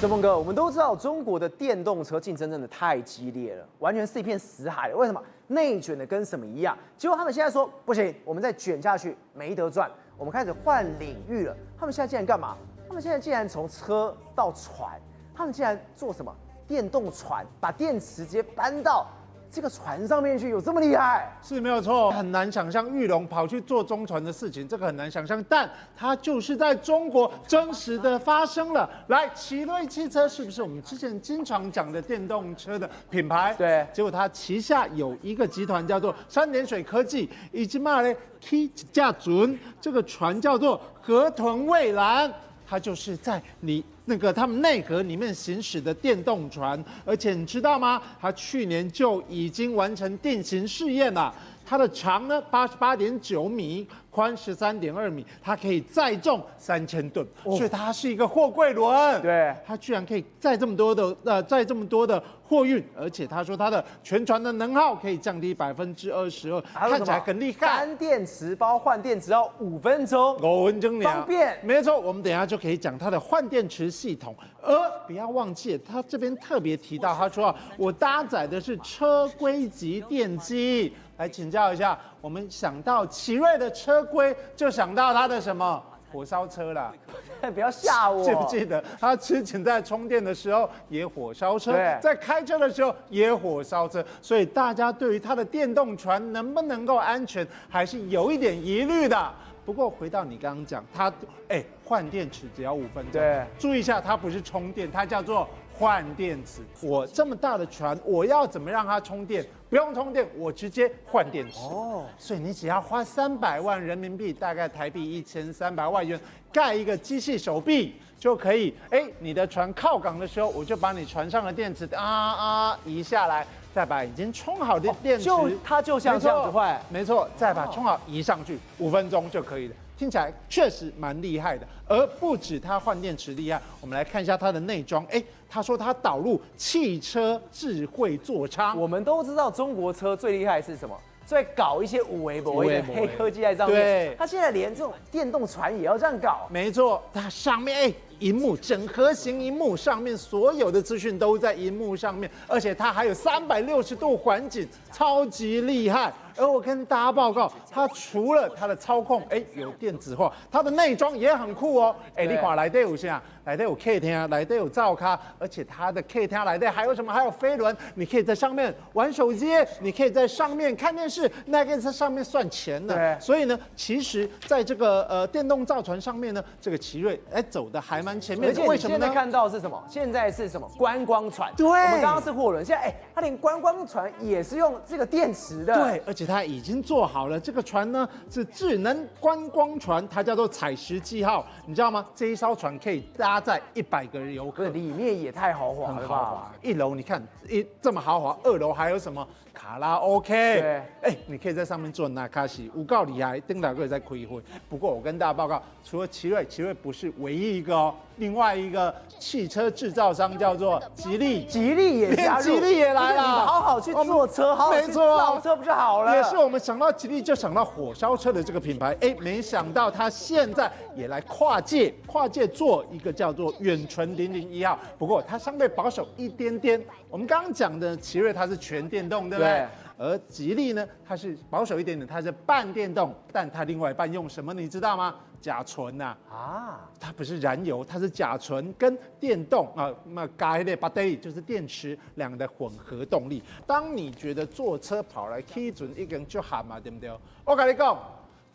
哲峰哥，我們都知道中國的電動車競爭真的太激烈了，完全是一片死海了。為什麼？內卷的跟什麼一樣？結果他們現在說不行，我們再卷下去沒得賺，我們開始換領域了。他們現在竟然幹嘛？他們現在竟然從車到船，他們竟然做什麼？電動船，把電池直接搬到這個船上面去，有這麼厲害？是沒有錯，很難想象裕隆跑去做中船的事情，這個很難想象，但它就是在中国真實的發生了。來，奇瑞汽車是不是我們之前經常講的電動車的品牌？對，結果它旗下有一個集團叫做三點水科技，以及嘛嘞 K 架准，这個船叫做河豚蔚藍。它就是在他们內河裡面行駛的電動船，而且你知道嗎？它去年就已經完成定型試驗了。它的長呢88.9米，寬13.2米，它可以載重3000噸，所以它是一個貨櫃輪。對，它居然可以載這麼多的貨運，而且他說它的全船的能耗可以降低22%，看起來很厲害。干電池包換電池要5分鐘，5分鐘方便。沒錯，我們等一下就可以講它的換電池系統。而不要忘記，他這邊特別提到，他說我搭載的是車規級電機。來請教一下，我們想到奇瑞的車規，就想到它的什麼？火燒車啦。不要嚇我！記不記得他之前在充電的時候也火燒車，在開車的時候也火燒車，所以大家對於它的電動船能不能夠安全，還是有一點疑慮的。不過回到你剛剛講，它換電池只要5分鐘。對，注意一下，它不是充電，它叫做換電池。我這麼大的船，我要怎麼讓它充電？不用充電，我直接換電池。哦，所以你只要花300萬人民幣，大概台幣1300萬元，蓋一個機器手臂就可以。你的船靠港的時候，我就把你船上的電池移下來，再把已經充好的電池，它就像這樣子換，沒錯，再把充好移上去，5分鐘就可以了。聽起來確實蠻厲害的，而不止它換電池厲害，我們來看一下它的內裝。他說他導入汽車智慧座艙。我們都知道中國車最厲害是什麼？最搞一些五維博的黑科技在上面。對，他現在連這種電動船也要這樣搞。沒錯，它上面螢幕整合型螢幕上面所有的資訊都在螢幕上面，而且它還有360度環景，超級厲害。而我跟大家報告，它除了它的操控，有電子化，它的內裝也很酷哦。你看內底有啥？內底有客廳，內底有灶咖，而且它的客廳內底還有什麼？還有飛輪，你可以在上面玩手機，你可以在上面看電視，那個在上面算錢的。所以呢，其實在這個電動造船上面呢，這個奇瑞走的還蠻前面的。為什麼呢？現在看到是什麼？現在是什麼？觀光船。對，我們剛剛是貨輪，現在它連觀光船也是用這個電池的。對，而且它已經做好了。這個船呢是智能觀光船，它叫做采石記號，你知道嗎？這一艘船可以搭載100個遊客，裡面也太豪華了吧！1樓你看這麼豪華，2樓還有什麼卡拉 OK？ 對，你可以在上面做那卡西，有夠厲害，等兩個在開會。不過我跟大家報告，除了奇瑞不是唯一一個哦，另外一個汽車製造商叫做吉利，吉利也加入，吉利也來了。你們好好去做車，好好去造車不就好了？也是我們想到吉利就想到火燒車的這個品牌，沒想到它現在也來跨界做一個叫做遠純001號。不過它相對保守一點點。我們剛剛講的奇瑞它是全電動，對不對？而吉利呢，它是保守一點點，它是半電動，但它另外一半用什麼你知道嗎？甲醇吶，它不是燃油，它是甲醇跟電動加那個 battery 就是電池兩個的混合動力。當你覺得坐車跑來起準一個人就喊嘛，對不對？我跟你講，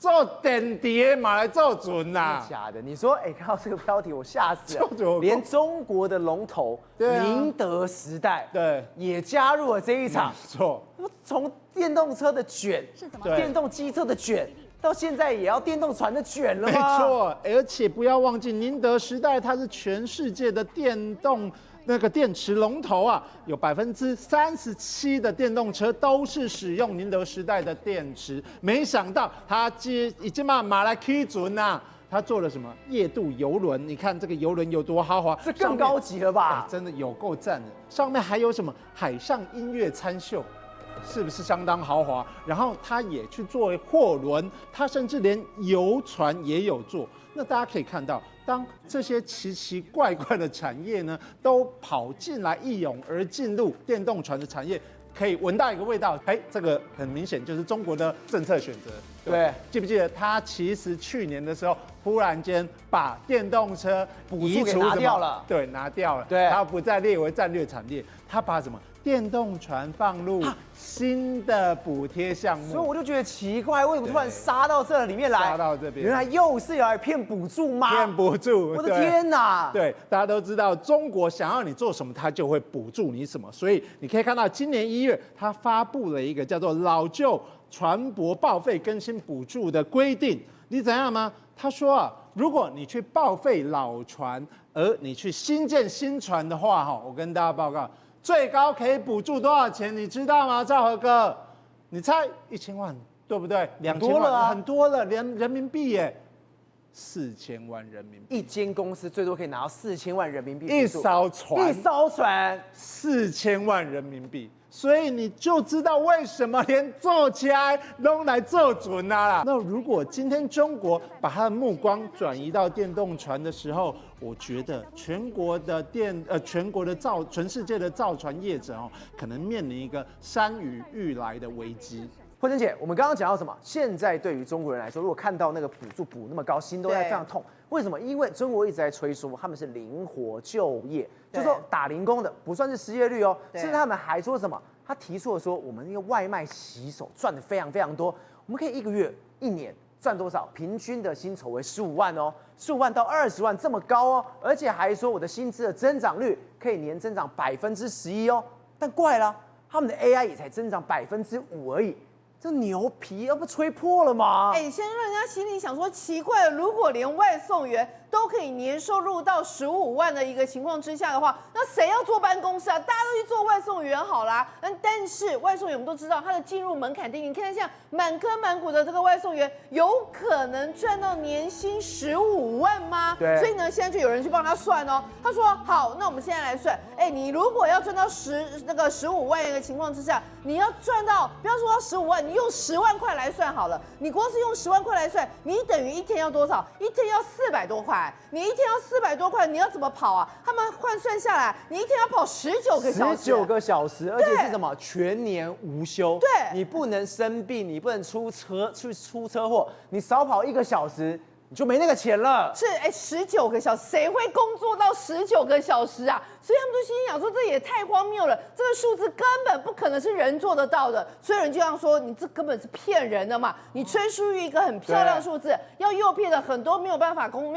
做電池嘛來做準吶。假的，你說看到這個標題我嚇死了，連中國的龍頭寧德時代也加入了這一場。錯，從電動車的卷，電動機車的卷。到現在也要電動船的卷了嗎？沒錯，而且不要忘記，寧德時代它是全世界的電動那個電池龍頭啊，有37%的電動車都是使用寧德時代的電池。沒想到它已經馬來基準吶，它做了什麼夜渡遊輪？你看這個遊輪有多豪華，這更高級了吧？真的有夠讚的。上面還有什麼海上音樂參秀？是不是相當豪華？然後它也去作為貨輪，它甚至連遊船也有做。那大家可以看到，當這些奇奇怪怪的產業呢，都跑進來一湧而進入電動船的產業，可以聞到一個味道，這個很明顯就是中國的政策選擇。對，記不記得他其實去年的時候，忽然間把電動車補助給拿掉了，對，拿掉了，对，他不再列為戰略產業，他把什麼電動船放入新的補貼項目，所以我就覺得奇怪，為什麼突然殺到這裡面來？殺到這邊，原來又是要來騙補助嗎？騙補助，我的天哪！對，大家都知道，中國想要你做什麼，他就會補助你什麼，所以你可以看到，今年1月，他發布了一個叫做老舊船舶報廢更新補助的規定，你怎樣嗎？他說啊，如果你去報廢老船，而你去新建新船的話，我跟大家報告，最高可以補助多少錢？你知道嗎？兆和哥，你猜1000萬對不對？2000萬很多了，連人民幣耶，4000萬人民幣。一間公司最多可以拿到4000萬人民幣，一艘船，4000萬人民幣。所以你就知道為什麼連做起來都來做準啦。那如果今天中國把它的目光轉移到電動船的時候，我覺得全世界的造船業者可能面臨一個山雨欲來的危機。慧珍姐，我們剛剛講到什麼？現在對於中國人來說，如果看到那個補助補那麼高，心都在非常痛。為什麼？因為中國一直在催說他們是靈活就業，就說打零工的不算是失業率哦，甚至他們還說什麼？他提出了說，我們那個外賣洗手賺的非常非常多，我們可以1個月、1年賺多少？平均的薪酬為15萬哦，15萬到20萬這麼高哦，而且還說我的薪資的增長率可以年增長11%哦。但怪了，他們的 AI 也才增長5%而已。這牛皮要不吹破了嗎？先讓人家心裡想說奇怪了，如果連外送員都可以年收入到15萬的一個情況之下的話，那誰要坐辦公室啊？大家都去做外送員好啦。但是外送員我們都知道，他的進入門檻低，你看像滿坑滿谷的這個外送員，有可能賺到年薪15萬嗎？對。所以呢，現在就有人去幫他算哦。他說好，那我們現在來算，你如果要賺到15萬元的情況之下，你要賺到，不要說到15萬，你用10萬塊來算好了。你光是用10萬塊來算，你等於一天要多少？一天要400多塊。你一天要400多塊，你要怎麼跑啊？他們换算下來，你一天要跑19個小時。19個小時，而且是什麼？全年無休。對，你不能生病，你不能出車禍，你少跑1個小時，你就沒那個錢了。是，19個小時，誰會工作到19個小時啊？所以他們就心裡想說，這也太荒謬了，這個數字根本不可能是人做得到的。所以有人就這樣說，你這根本是騙人的嘛！你吹出一個很漂亮的數字，要誘騙了很多沒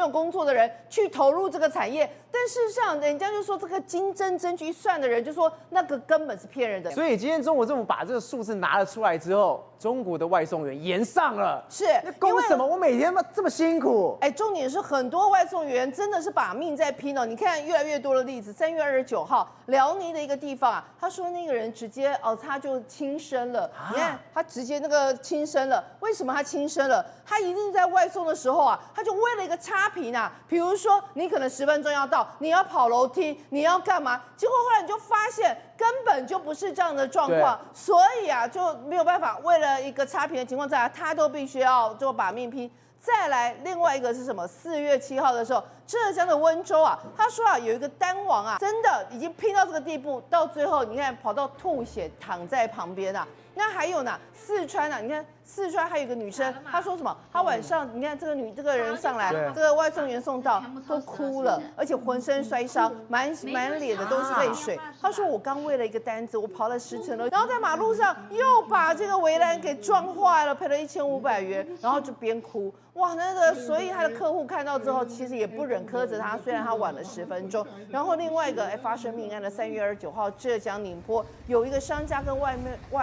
有工作的人去投入這個產業。但事實上，人家就說這個金針針去算的人就說那個根本是騙人的。所以今天中國政府把這個數字拿了出來之後，中國的外送員炎上了。是，那攻什麼？我每天這麼辛苦。重點是很多外送員真的是把命在拼哦。你看越來越多的例子，3月29號，遼寧的一個地方啊，他說那個人直接他就輕生了。你看他直接那個輕生了，為什麼他輕生了？他一定在外送的時候啊，他就為了一個差評啊，比如說你可能10分鐘要到，你要跑樓梯，你要幹嘛？結果後來你就發現根本就不是這樣的狀況，所以啊就沒有辦法，為了一個差評的情況下，他都必須要就把命拼。再來，另外一個是什麼？4月7號的時候，浙江的溫州啊，他說啊，有一個單王啊，真的已經拼到這個地步，到最後你看跑到吐血躺在旁邊啊。那還有呢，四川啊，你看四川還有一個女生，她說什麼？她晚上你看這個人上來，這個外送員送到都哭了，而且渾身摔傷，滿臉的都是淚水。她說我剛為了一個單子，我跑了10層樓，然後在馬路上又把這個圍欄給撞壞了，賠了1500元，然後就邊哭。哇，所以他的客戶看到之後，其實也不忍苛責他，雖然他晚了10分鐘。然後另外一個發生命案的3月29號，浙江寧波有一個商家跟外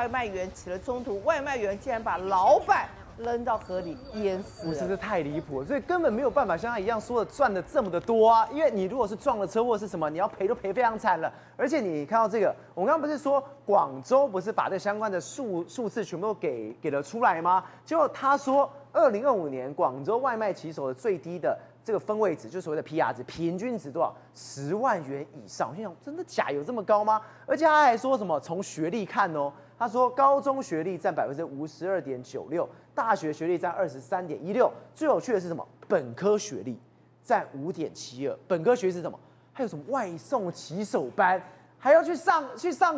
賣員起了衝突，外賣員竟然把老闆扔到河裡淹死了，真是太離譜了，所以根本沒有辦法像他一樣說的賺的這麼的多啊！因為你如果是撞了車禍是什麼，你要賠都賠非常慘了。而且你看到這個，我剛剛不是說廣州不是把這相關的數字全部都給了出來嗎？結果他說，2025年廣州外賣騎手的最低的這個分位值，就所謂的 PR 值，平均值多少？10萬元以上。我心想，真的假？有這麼高嗎？而且他還說什麼？從學歷看哦。他說高中學歷占52.96%，大學學歷占23.16%。最有趣的是什麼？本科學歷占5.72%。本科學歷是什麼？還有什麼外送騎手班？還要去上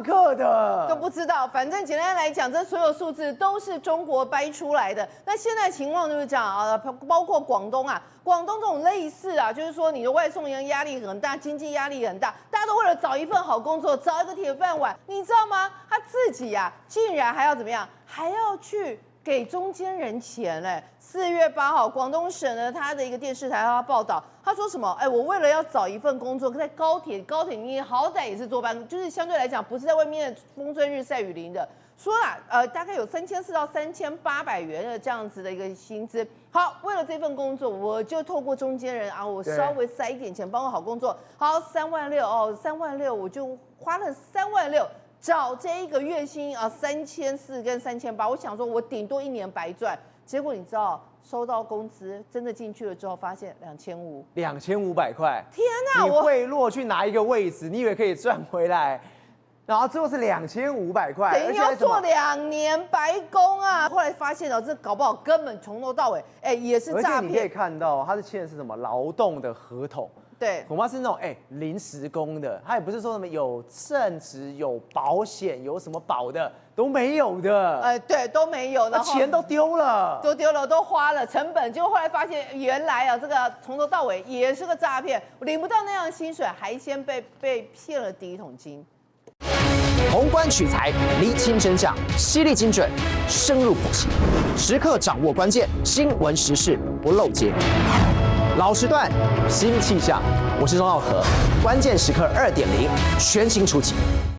課的，都不知道。反正簡單來講，這所有數字都是中國掰出來的。那現在情況就是這樣啊，包括廣東啊，廣東這種類似啊，就是說你的外送員壓力很大，經濟壓力很大，大家都為了找一份好工作，找一個鐵飯碗，你知道嗎？他自己啊，竟然還要怎麼樣？還要去給中間人錢嘞！4月8號，廣東省呢，他的一個電視台他報道，他說什麼？我為了要找一份工作，在高鐵你好歹也是坐班，就是相對來講不是在外面風吹日曬雨淋的。說啦，大概有3400到3800元的這樣子的一個薪資。好，為了這份工作，我就透過中間人啊，我稍微塞一點錢，幫我好工作。好，36000哦，36000，我就花了36000。找這一個月薪啊，3400跟3800，我想說我頂多1年白賺。結果你知道，收到工資真的進去了之後，發現2500塊。天哪！你賄賂去拿一個位置，你以為可以賺回來，然後最後是2500塊，等於要做2年白工啊！後來發現哦，這搞不好根本從頭到尾，也是詐騙。而且你可以看到，他是簽的是什麼勞動的合同。對，恐怕是那種臨時工的，他也不是說什麼有正職、有保險、有什麼保的都沒有的。對，都沒有，那錢都丟了，都花了成本，結果后來發現原來啊，这個從頭到尾也是個詐騙，領不到那樣的薪水，還先被騙了第一桶金。宏觀取材，釐清真相，犀利精準，深入剖析，時刻掌握關鍵新聞時事，不漏接。老時段，新氣象，我是鍾耀和，關鍵時刻2.0，全新出擊。